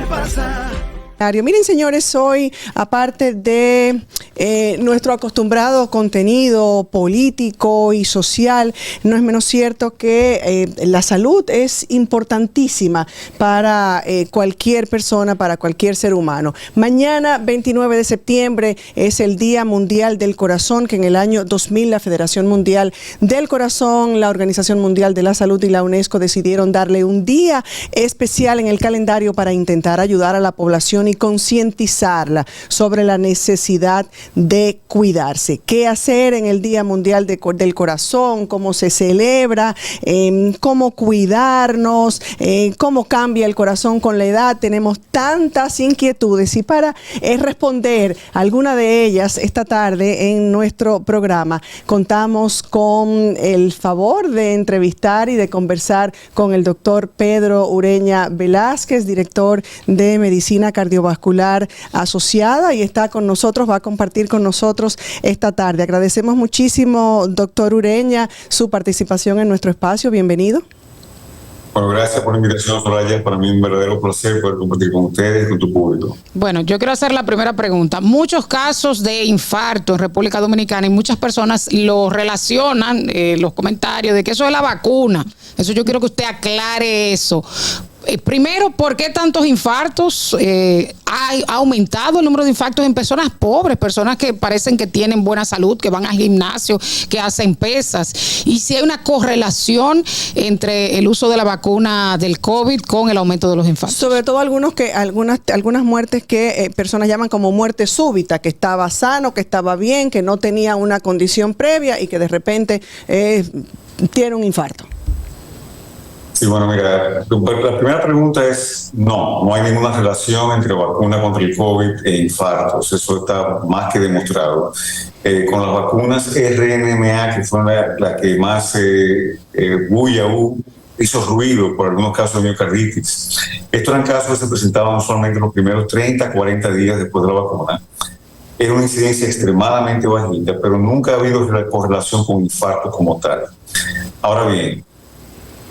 pasa? Miren, señores, hoy, aparte de nuestro acostumbrado contenido político y social, no es menos cierto que la salud es importantísima para cualquier persona, para cualquier ser humano. Mañana, 29 de septiembre, es el Día Mundial del Corazón, que en el año 2000 la Federación Mundial del Corazón, la Organización Mundial de la Salud y la UNESCO decidieron darle un día especial en el calendario para intentar ayudar a la población y concientizarla sobre la necesidad de cuidarse. ¿Qué hacer en el Día Mundial del Corazón? ¿Cómo se celebra? ¿Cómo cuidarnos? ¿Cómo cambia el corazón con la edad? Tenemos tantas inquietudes y para responder alguna de ellas esta tarde en nuestro programa contamos con el favor de entrevistar y de conversar con el doctor Pedro Ureña Velázquez, director de Medicina Cardiovascular Asociada, y está con nosotros, va a compartir con nosotros esta tarde. Agradecemos muchísimo, doctor Ureña, su participación en nuestro espacio. Bienvenido. Bueno, gracias por la invitación, Soraya. Para mí es un verdadero placer poder compartir con ustedes y con tu público. Bueno, yo quiero hacer la primera pregunta. Muchos casos de infarto en República Dominicana y muchas personas lo relacionan, los comentarios de que eso es la vacuna. Eso yo quiero que usted aclare eso. Primero, ¿por qué tantos infartos? ¿Ha aumentado el número de infartos en personas pobres, personas que parecen que tienen buena salud, que van al gimnasio, que hacen pesas? Y si hay una correlación entre el uso de la vacuna del COVID con el aumento de los infartos. Sobre todo algunas muertes que personas llaman como muerte súbita, que estaba sano, que estaba bien, que no tenía una condición previa y que de repente tiene un infarto. Sí, bueno, mira, la primera pregunta es no hay ninguna relación entre vacuna contra el COVID e infartos. Eso está más que demostrado. Con las vacunas RNMA, que fueron las que más bulla hizo ruido por algunos casos de miocarditis. Estos eran casos que se presentaban solamente los primeros 30, 40 días después de la vacuna. Era una incidencia extremadamente bajita, pero nunca ha habido correlación con infartos como tal. Ahora bien,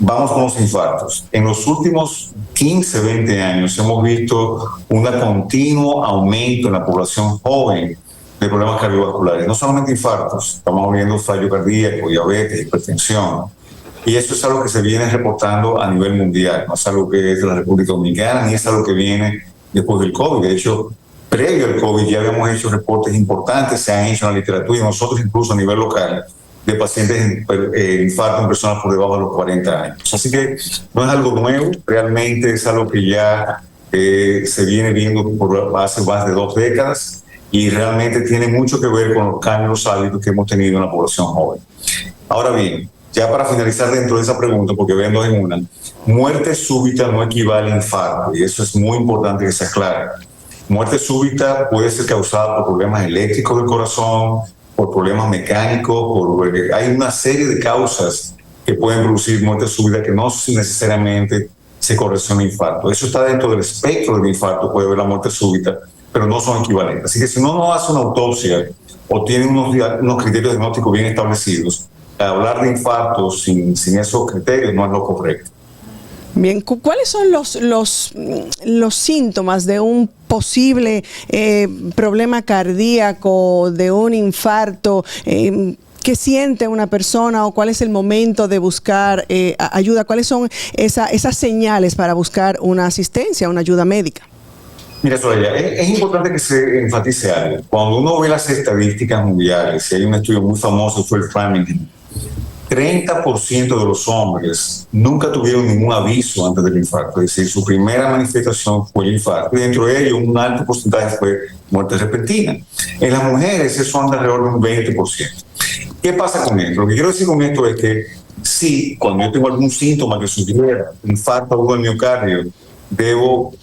vamos con los infartos. En los últimos 15, 20 años hemos visto un continuo aumento en la población joven de problemas cardiovasculares. No solamente infartos, estamos viendo fallo cardíaco, diabetes, hipertensión. Y eso es algo que se viene reportando a nivel mundial. No es algo que es de la República Dominicana, ni es algo que viene después del COVID. De hecho, previo al COVID ya habíamos hecho reportes importantes, se han hecho en la literatura y nosotros incluso a nivel local, de pacientes en infarto en personas por debajo de los 40 años. Así que no es algo nuevo, realmente es algo que ya se viene viendo por hace más de 2 décadas y realmente tiene mucho que ver con los cambios hábitos que hemos tenido en la población joven. Ahora bien, ya para finalizar dentro de esa pregunta, porque ven dos en una, muerte súbita no equivale a infarto y eso es muy importante que se aclare. Muerte súbita puede ser causada por problemas eléctricos del corazón, por problemas mecánicos, hay una serie de causas que pueden producir muerte súbita que no necesariamente se correlaciona a infarto. Eso está dentro del espectro del infarto, puede haber la muerte súbita, pero no son equivalentes. Así que si uno no hace una autopsia o tiene unos criterios diagnósticos bien establecidos, hablar de infartos sin esos criterios no es lo correcto. Bien, ¿cuáles son los síntomas de un posible problema cardíaco, de un infarto? ¿Qué siente una persona o cuál es el momento de buscar ayuda? ¿Cuáles son esas señales para buscar una asistencia, una ayuda médica? Mira, Soraya, es importante que se enfatice algo. Cuando uno ve las estadísticas mundiales, y hay un estudio muy famoso, fue el Framingham, 30% de los hombres nunca tuvieron ningún aviso antes del infarto, es decir, su primera manifestación fue el infarto, y dentro de ellos un alto porcentaje fue muerte repentina. En las mujeres eso anda alrededor de un 20%. ¿Qué pasa con esto? Lo que quiero decir con esto es que sí, cuando yo tengo algún síntoma que sugiera infarto agudo del miocardio, debo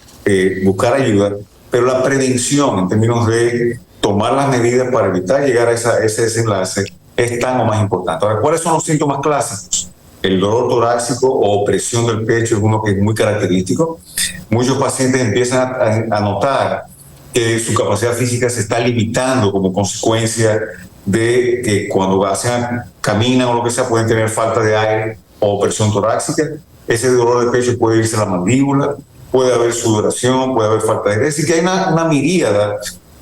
buscar ayuda, pero la prevención en términos de tomar las medidas para evitar llegar a ese desenlace es tan o más importante. Ahora, ¿cuáles son los síntomas clásicos? El dolor torácico o opresión del pecho es uno que es muy característico. Muchos pacientes empiezan a notar que su capacidad física se está limitando como consecuencia de que cuando caminan o lo que sea pueden tener falta de aire o opresión torácica. Ese dolor de pecho puede irse a la mandíbula, puede haber sudoración, puede haber falta de aire. Es decir, que hay una miríada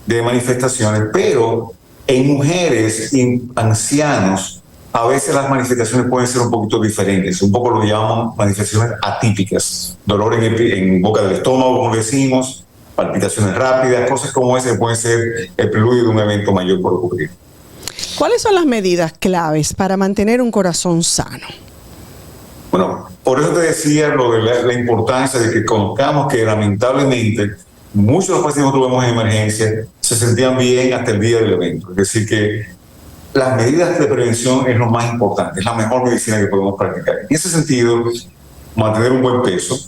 de manifestaciones, pero en mujeres y ancianos, a veces las manifestaciones pueden ser un poquito diferentes, un poco lo llamamos manifestaciones atípicas, dolor en boca del estómago, como decimos, palpitaciones rápidas, cosas como esas que pueden ser el preludio de un evento mayor por ocurrir. ¿Cuáles son las medidas claves para mantener un corazón sano? Bueno, por eso te decía lo de la importancia de que conozcamos que lamentablemente muchos de los pacientes que tuvimos en emergencia se sentían bien hasta el día del evento. Es decir, que las medidas de prevención es lo más importante, es la mejor medicina que podemos practicar. En ese sentido, mantener un buen peso,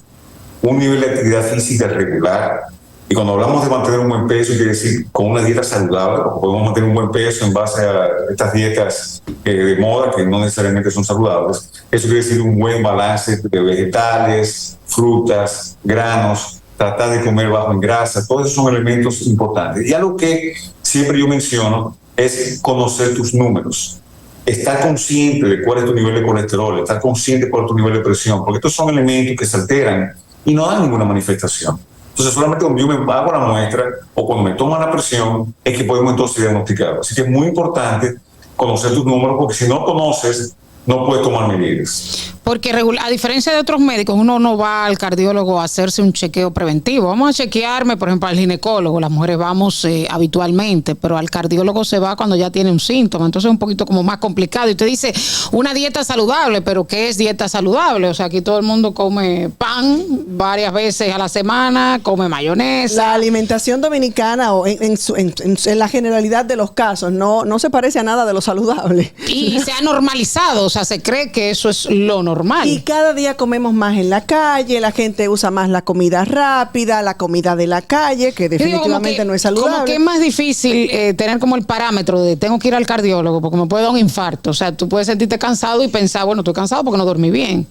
un nivel de actividad física regular. Y cuando hablamos de mantener un buen peso, quiere decir con una dieta saludable. Podemos mantener un buen peso en base a estas dietas de moda que no necesariamente son saludables. Eso quiere decir un buen balance de vegetales, frutas, granos, tratar de comer bajo en grasa. Todos esos son elementos importantes. Y algo que siempre yo menciono es conocer tus números. Estar consciente de cuál es tu nivel de colesterol, estar consciente de cuál es tu nivel de presión, porque estos son elementos que se alteran y no dan ninguna manifestación. Entonces, solamente cuando yo me hago la muestra o cuando me toman la presión es que podemos entonces diagnosticarlo. Así que es muy importante conocer tus números, porque si no conoces, no puedes tomar medidas. Porque a diferencia de otros médicos, uno no va al cardiólogo a hacerse un chequeo preventivo. Vamos a chequearme, por ejemplo, al ginecólogo. Las mujeres vamos habitualmente, pero al cardiólogo se va cuando ya tiene un síntoma. Entonces es un poquito como más complicado. Y usted dice, una dieta saludable, pero ¿qué es dieta saludable? O sea, aquí todo el mundo come pan varias veces a la semana, come mayonesa. La alimentación dominicana, o en la generalidad de los casos, no se parece a nada de lo saludable. Y se ha normalizado, o sea, se cree que eso es lo normal. Y cada día comemos más en la calle, la gente usa más la comida rápida, la comida de la calle, que definitivamente no es saludable. Como que es más difícil tener como el parámetro de tengo que ir al cardiólogo porque me puede dar un infarto. O sea, tú puedes sentirte cansado y pensar, bueno, estoy cansado porque no dormí bien.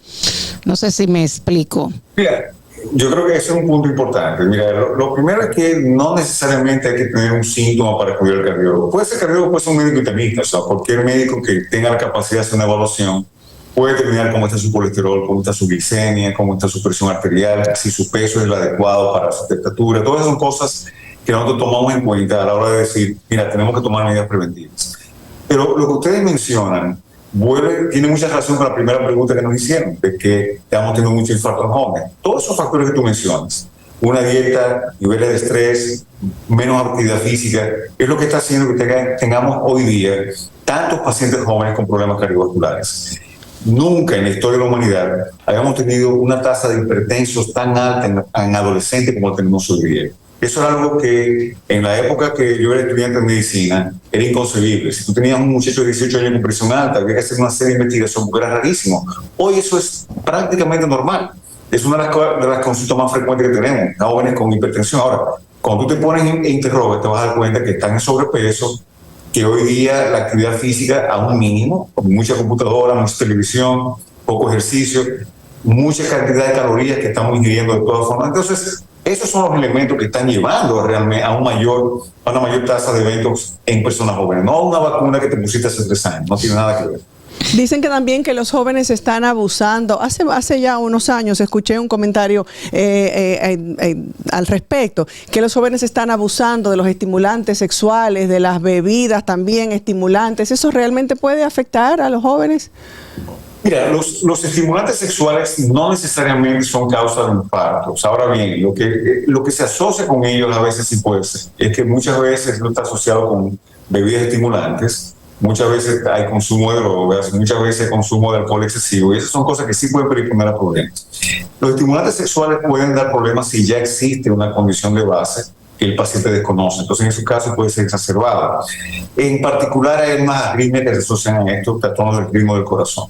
No sé si me explico. Mira, yo creo que ese es un punto importante. Mira, lo primero es que no necesariamente hay que tener un síntoma para acudir al cardiólogo. Puede ser cardiólogo, puede ser un médico internista, o sea, cualquier médico que tenga la capacidad de hacer una evaluación puede determinar cómo está su colesterol, cómo está su glicemia, cómo está su presión arterial, si su peso es el adecuado para su estatura. Todas esas son cosas que nosotros tomamos en cuenta a la hora de decir, mira, tenemos que tomar medidas preventivas. Pero lo que ustedes mencionan tiene mucha relación con la primera pregunta que nos hicieron, de que estamos teniendo mucho infarto en jóvenes. Todos esos factores que tú mencionas, una dieta, niveles de estrés, menos actividad física, es lo que está haciendo que tengamos hoy día tantos pacientes jóvenes con problemas cardiovasculares. Nunca en la historia de la humanidad habíamos tenido una tasa de hipertensos tan alta en adolescentes como la tenemos hoy día. Eso es algo que en la época que yo era estudiante de medicina era inconcebible. Si tú tenías un muchacho de 18 años con presión alta, había que hacer una serie de investigación porque era rarísimo. Hoy eso es prácticamente normal. Es una de las consultas más frecuentes que tenemos, jóvenes con hipertensión. Ahora, cuando tú te pones en interroga, te vas a dar cuenta que están en sobrepeso, que hoy día la actividad física a un mínimo, con mucha computadora, mucha televisión, poco ejercicio, mucha cantidad de calorías que estamos ingiriendo de todas formas. Entonces, esos son los elementos que están llevando realmente a una mayor tasa de eventos en personas jóvenes. No una vacuna que te pusiste hace 3 años, no tiene nada que ver. Dicen que también que los jóvenes están abusando. Hace ya unos años escuché un comentario al respecto, que los jóvenes están abusando de los estimulantes sexuales, de las bebidas también estimulantes. ¿Eso realmente puede afectar a los jóvenes? Mira, los estimulantes sexuales no necesariamente son causa de infartos. Ahora bien, lo que se asocia con ellos a veces sí puede ser, es que muchas veces no está asociado con bebidas estimulantes. Muchas veces hay consumo de drogas, muchas veces hay consumo de alcohol excesivo, y esas son cosas que sí pueden predisponer a problemas. Los estimulantes sexuales pueden dar problemas si ya existe una condición de base que el paciente desconoce. Entonces, en esos casos puede ser exacerbada. En particular, hay unas arritmias que se asocian a esto, trastornos del ritmo del corazón.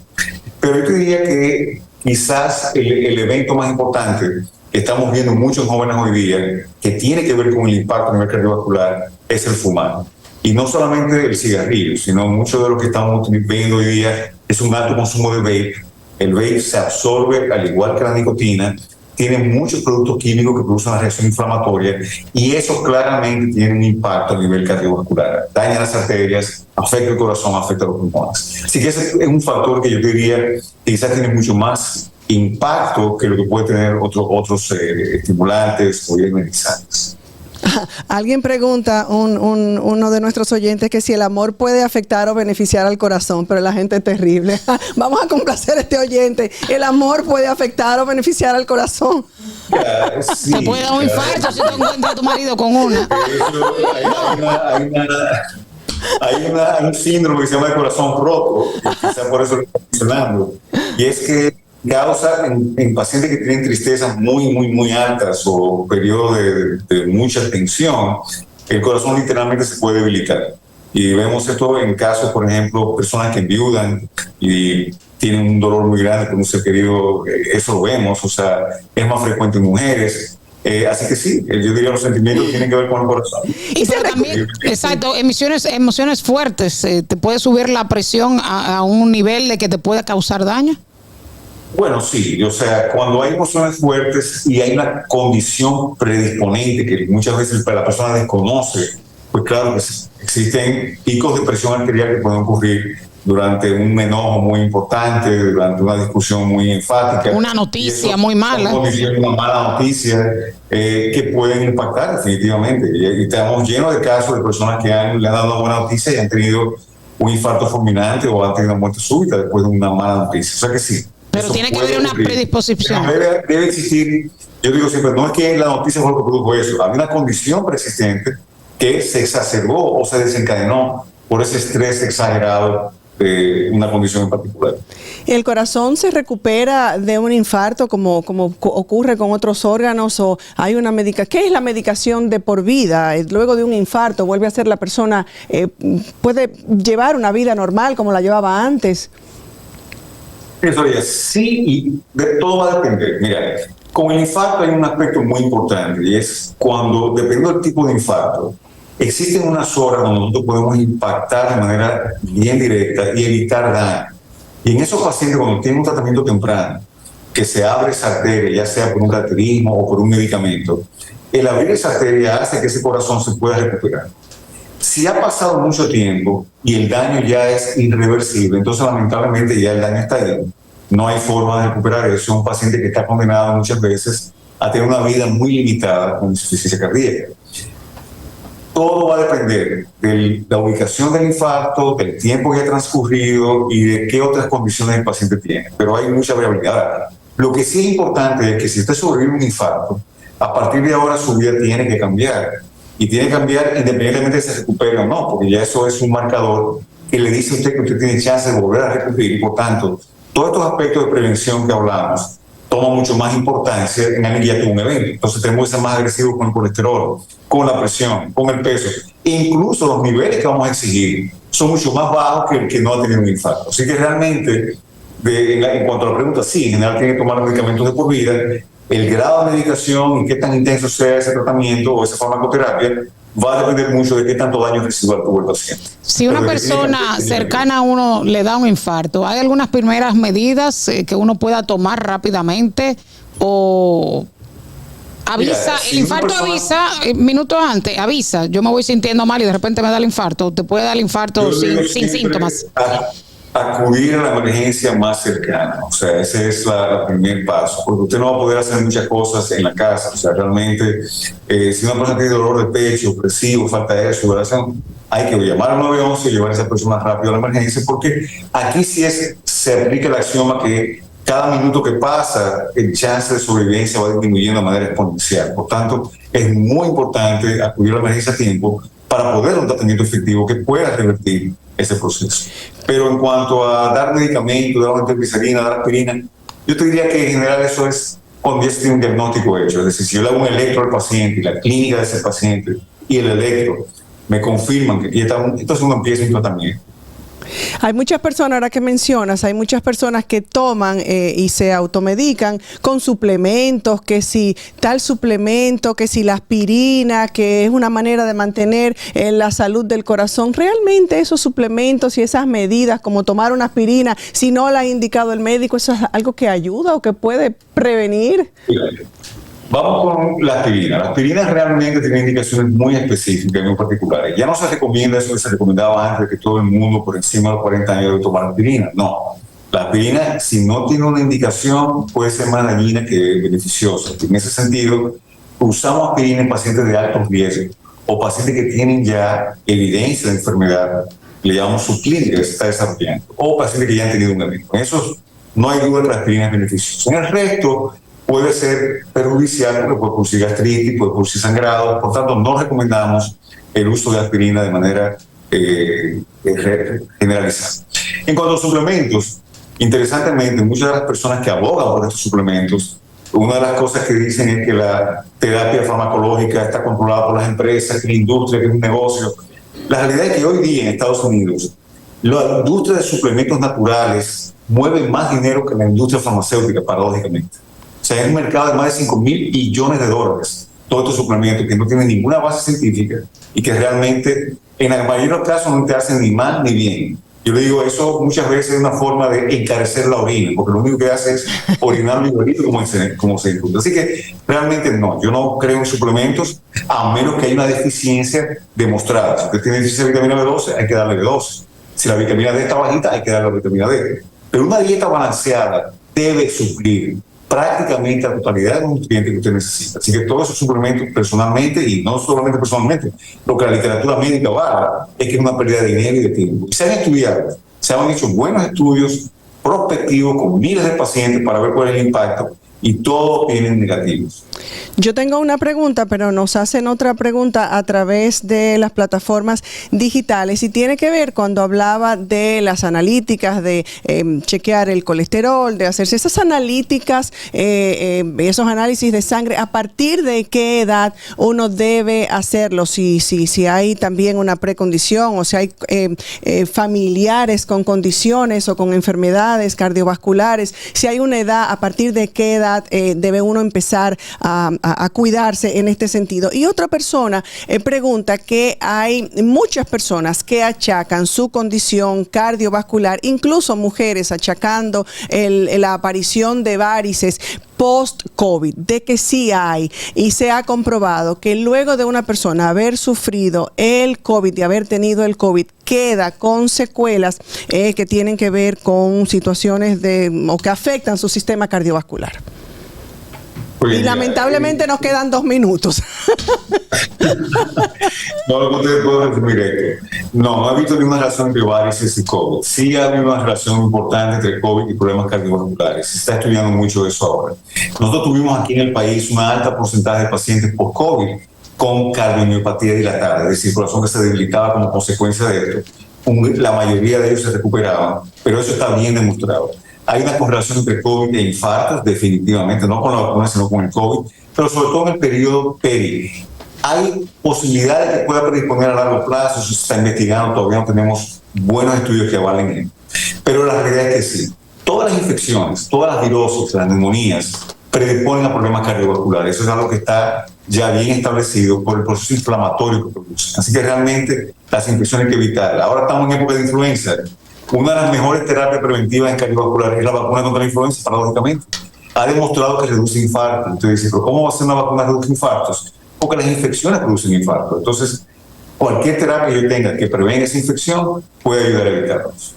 Pero yo te diría que quizás el evento más importante que estamos viendo en muchos jóvenes hoy día, que tiene que ver con el impacto a nivel cardiovascular, es el fumar. Y no solamente el cigarrillo, sino mucho de lo que estamos viendo hoy día es un alto consumo de vape. El vape se absorbe al igual que la nicotina, tiene muchos productos químicos que producen una reacción inflamatoria y eso claramente tiene un impacto a nivel cardiovascular. Daña las arterias, afecta el corazón, afecta los pulmones. Así que ese es un factor que yo diría que quizás tiene mucho más impacto que lo que puede tener otros estimulantes o energizantes. Alguien pregunta, uno de nuestros oyentes, que si el amor puede afectar o beneficiar al corazón, pero la gente es terrible. Vamos a complacer a este oyente. ¿El amor puede afectar o beneficiar al corazón? Sí, te puede dar un infarto si te encuentras a tu marido con una. Hay un síndrome que se llama el corazón roto, que quizá por eso lo está mencionando, y es que causa en pacientes que tienen tristezas muy altas o periodos de mucha tensión, el corazón literalmente se puede debilitar. Y vemos esto en casos, por ejemplo, personas que enviudan y tienen un dolor muy grande con un ser querido, eso lo vemos, o sea, es más frecuente en mujeres. Así que sí, yo diría los sentimientos tienen que ver con el corazón. Y pero también, exacto, emociones fuertes, te puede subir la presión a un nivel de que te pueda causar daño. Bueno, sí, o sea, cuando hay emociones fuertes y hay una condición predisponente que muchas veces la persona desconoce, pues claro que existen picos de presión arterial que pueden ocurrir durante un enojo muy importante, durante una discusión muy enfática. Una noticia muy mala. Una mala noticia que pueden impactar definitivamente. Y estamos llenos de casos de personas que le han dado una buena noticia y han tenido un infarto fulminante o han tenido una muerte súbita después de una mala noticia. O sea que sí. Pero tiene que haber una predisposición. Debe existir, yo digo siempre, no es que la noticia fue lo que produjo eso, hay una condición persistente que se exacerbó o se desencadenó por ese estrés exagerado de una condición en particular. ¿El corazón se recupera de un infarto como ocurre con otros órganos, o hay una medicación? ¿Qué es la medicación de por vida? Luego de un infarto, ¿vuelve a ser la persona, puede llevar una vida normal como la llevaba antes? Eso es, sí, y de todo va a depender. Mira, con el infarto hay un aspecto muy importante, y es cuando, dependiendo del tipo de infarto, existen unas horas donde nosotros podemos impactar de manera bien directa y evitar daño. Y en esos pacientes, cuando tienen un tratamiento temprano, que se abre esa arteria, ya sea por un cateterismo o por un medicamento, el abrir esa arteria hace que ese corazón se pueda recuperar. Si ha pasado mucho tiempo y el daño ya es irreversible, entonces lamentablemente ya el daño está ahí. No hay forma de recuperar eso. Es un paciente que está condenado muchas veces a tener una vida muy limitada con insuficiencia cardíaca. Todo va a depender de la ubicación del infarto, del tiempo que ha transcurrido y de qué otras condiciones el paciente tiene. Pero hay mucha variabilidad. Lo que sí es importante es que si usted sobrevive un infarto, a partir de ahora su vida tiene que cambiar. Y tiene que cambiar independientemente de si se recupere o no, porque ya eso es un marcador que le dice a usted que usted tiene chance de volver a recuperar. Y por tanto, todos estos aspectos de prevención que hablamos toman mucho más importancia en alguien que ya tuvo un evento. Entonces tenemos que ser más agresivos con el colesterol, con la presión, con el peso. E incluso los niveles que vamos a exigir son mucho más bajos que el que no ha tenido un infarto. Así que realmente, en cuanto a la pregunta, sí, en general tiene que tomar los medicamentos de por vida. El grado de medicación y qué tan intenso sea ese tratamiento o esa farmacoterapia va a depender mucho de qué tanto daño residual tuvo el paciente. Si una persona cercana a uno le da un infarto, ¿hay algunas primeras medidas que uno pueda tomar rápidamente o avisa? Mira, si el infarto avisa minutos antes, avisa, yo me voy sintiendo mal y de repente me da el infarto. ¿Te puede dar el infarto sin síntomas? Acudir a la emergencia más cercana, o sea, ese es el primer paso, porque usted no va a poder hacer muchas cosas en la casa, o sea, realmente, si una persona tiene dolor de pecho, opresivo, falta de sudoración, hay que llamar al 911 y llevar a esa persona rápido a la emergencia, porque aquí sí se aplica el axioma que cada minuto que pasa, el chance de sobrevivencia va disminuyendo de manera exponencial. Por tanto, es muy importante acudir a la emergencia a tiempo para poder dar un tratamiento efectivo que pueda revertir ese proceso. Pero en cuanto a dar medicamentos, dar antiglicerina, dar aspirina, yo te diría que en general eso es cuando ya se tiene un diagnóstico hecho. Es decir, si yo le hago un electro al paciente y la clínica de ese paciente y el electro me confirman que aquí está, entonces uno empieza un tratamiento. Hay muchas personas, ahora que mencionas, hay muchas personas que toman y se automedican con suplementos, que si tal suplemento, que si la aspirina, que es una manera de mantener la salud del corazón. ¿Realmente esos suplementos y esas medidas, como tomar una aspirina, si no la ha indicado el médico, eso es algo que ayuda o que puede prevenir? Vamos con la aspirina. La aspirina realmente tiene indicaciones muy específicas y muy particulares. Ya no se recomienda eso que se recomendaba antes, de que todo el mundo por encima de los 40 años debe tomar aspirina. No. La aspirina, si no tiene una indicación, puede ser más dañina que beneficiosa. En ese sentido, usamos aspirina en pacientes de alto riesgo o pacientes que tienen ya evidencia de enfermedad, le llamamos subclínica que se está desarrollando, o pacientes que ya han tenido un evento. En esos no hay duda que la aspirina es beneficiosa. En el resto puede ser perjudicial porque puede producir gastritis, puede producir sangrado, por tanto no recomendamos el uso de aspirina de manera generalizada. En cuanto a suplementos, interesantemente, muchas de las personas que abogan por estos suplementos, una de las cosas que dicen es que la terapia farmacológica está controlada por las empresas, que la industria, que es un negocio. La realidad es que hoy día en Estados Unidos, la industria de suplementos naturales mueve más dinero que la industria farmacéutica, paradójicamente. O sea, es un mercado de más de $5,000 billones, todos estos suplementos que no tienen ninguna base científica y que realmente, en la mayoría de los casos, no te hacen ni mal ni bien. Yo le digo, eso muchas veces es una forma de encarecer la orina, porque lo único que hace es orinar un igualito como se disfruta. Así que realmente no, yo no creo en suplementos, a menos que haya una deficiencia demostrada. Si usted tiene deficiencia de vitamina B12, hay que darle B12. Si la vitamina D está bajita, hay que darle la vitamina D. Pero una dieta balanceada debe suplir prácticamente la totalidad de los nutrientes que usted necesita. Así que todos esos suplementos, personalmente, y no solamente personalmente, lo que la literatura médica va es que es una pérdida de dinero y de tiempo. Se han estudiado, se han hecho buenos estudios prospectivos con miles de pacientes para ver cuál es el impacto, y todos tienen negativos. Yo tengo una pregunta, pero nos hacen otra pregunta a través de las plataformas digitales y tiene que ver cuando hablaba de las analíticas, de chequear el colesterol, de hacerse esas analíticas, esos análisis de sangre. ¿A partir de qué edad uno debe hacerlo? Si hay también una precondición o si hay familiares con condiciones o con enfermedades cardiovasculares, si hay una edad, ¿a partir de qué edad debe uno empezar a cuidarse en este sentido? Y otra persona pregunta que hay muchas personas que achacan su condición cardiovascular, incluso mujeres achacando la aparición de varices post-COVID, de que sí hay y se ha comprobado que luego de una persona haber sufrido el COVID y haber tenido el COVID, queda con secuelas que tienen que ver con situaciones o que afectan su sistema cardiovascular. Y lamentablemente nos quedan 2 minutos. No te puedo resumir esto. No he visto ninguna relación entre varices y COVID. Sí hay una relación importante entre COVID y problemas cardiovasculares. Se está estudiando mucho eso ahora. Nosotros tuvimos aquí en el país un alto porcentaje de pacientes post-COVID con cardiomiopatía dilatada, es decir, corazón que se debilitaba como consecuencia de esto. La mayoría de ellos se recuperaban, pero eso está bien demostrado. Hay una correlación entre COVID e infartos, definitivamente, no con la vacuna, sino con el COVID, pero sobre todo en el periodo peri. Hay posibilidades de que pueda predisponer a largo plazo, eso se está investigando, todavía no tenemos buenos estudios que avalen eso. Pero la realidad es que sí, todas las infecciones, todas las virosis, las neumonías, predisponen a problemas cardiovasculares. Eso es algo que está ya bien establecido por el proceso inflamatorio que produce. Así que realmente las infecciones hay que evitar. Ahora estamos en época de influenza. Una de las mejores terapias preventivas en cardiovascular es la vacuna contra la influenza, paradójicamente. Ha demostrado que reduce infartos. Entonces dice, ¿pero cómo va a ser una vacuna que reduce infartos? Porque las infecciones producen infartos. Entonces, cualquier terapia que yo tenga que prevenga esa infección puede ayudar a evitarlos.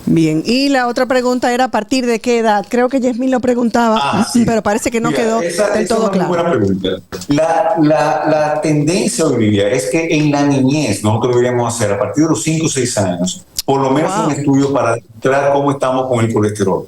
Bien, y la otra pregunta era ¿a partir de qué edad? Creo que Yasmín lo preguntaba, sí, pero parece que no quedó del todo claro. Buena pregunta. La tendencia hoy día es que en la niñez nosotros deberíamos hacer a partir de los 5 o 6 años por lo menos un estudio para demostrar cómo estamos con el colesterol.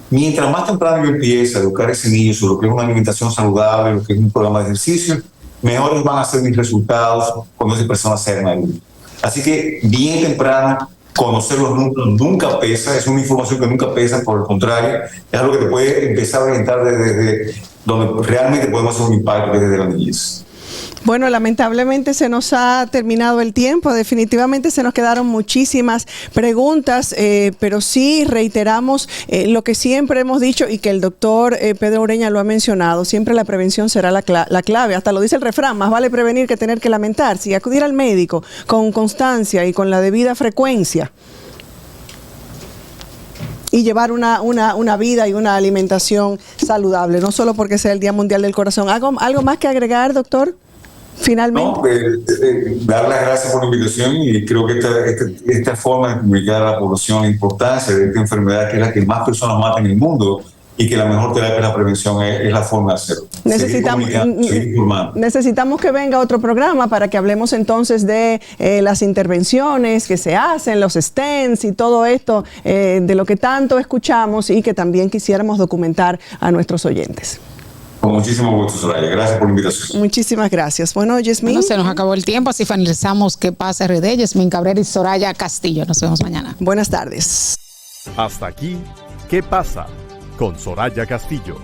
Mientras más temprano yo empiece a educar a ese niño sobre lo que es una alimentación saludable, lo que es un programa de ejercicio, mejores van a ser mis resultados cuando esa persona sea adulta. Así que bien temprano, conocer los números nunca pesa, es una información que nunca pesa, por el contrario, es algo que te puede empezar a orientar desde donde realmente podemos hacer un impacto desde la niñez. Bueno, lamentablemente se nos ha terminado el tiempo, definitivamente se nos quedaron muchísimas preguntas, pero sí reiteramos lo que siempre hemos dicho y que el doctor Pedro Ureña lo ha mencionado, siempre la prevención será la clave, hasta lo dice el refrán, más vale prevenir que tener que lamentar, si acudir al médico con constancia y con la debida frecuencia y llevar una vida y una alimentación saludable, no solo porque sea el Día Mundial del Corazón. ¿Algo más que agregar, doctor? Finalmente. Dar las gracias por la invitación y creo que esta forma de comunicar a la población la importancia de esta enfermedad, que es la que más personas mata en el mundo, y que la mejor terapia de la prevención es la forma de hacerlo. Necesitamos que venga otro programa para que hablemos entonces de las intervenciones que se hacen, los stents y todo esto, de lo que tanto escuchamos y que también quisiéramos documentar a nuestros oyentes. Con muchísimo gusto, Soraya. Gracias por la invitación. Muchísimas gracias. Bueno, Yasmín. Se nos acabó el tiempo, así finalizamos ¿Qué pasa RD? Yasmín Cabrera y Soraya Castillo. Nos vemos mañana. Buenas tardes. Hasta aquí, ¿Qué pasa? Con Soraya Castillo.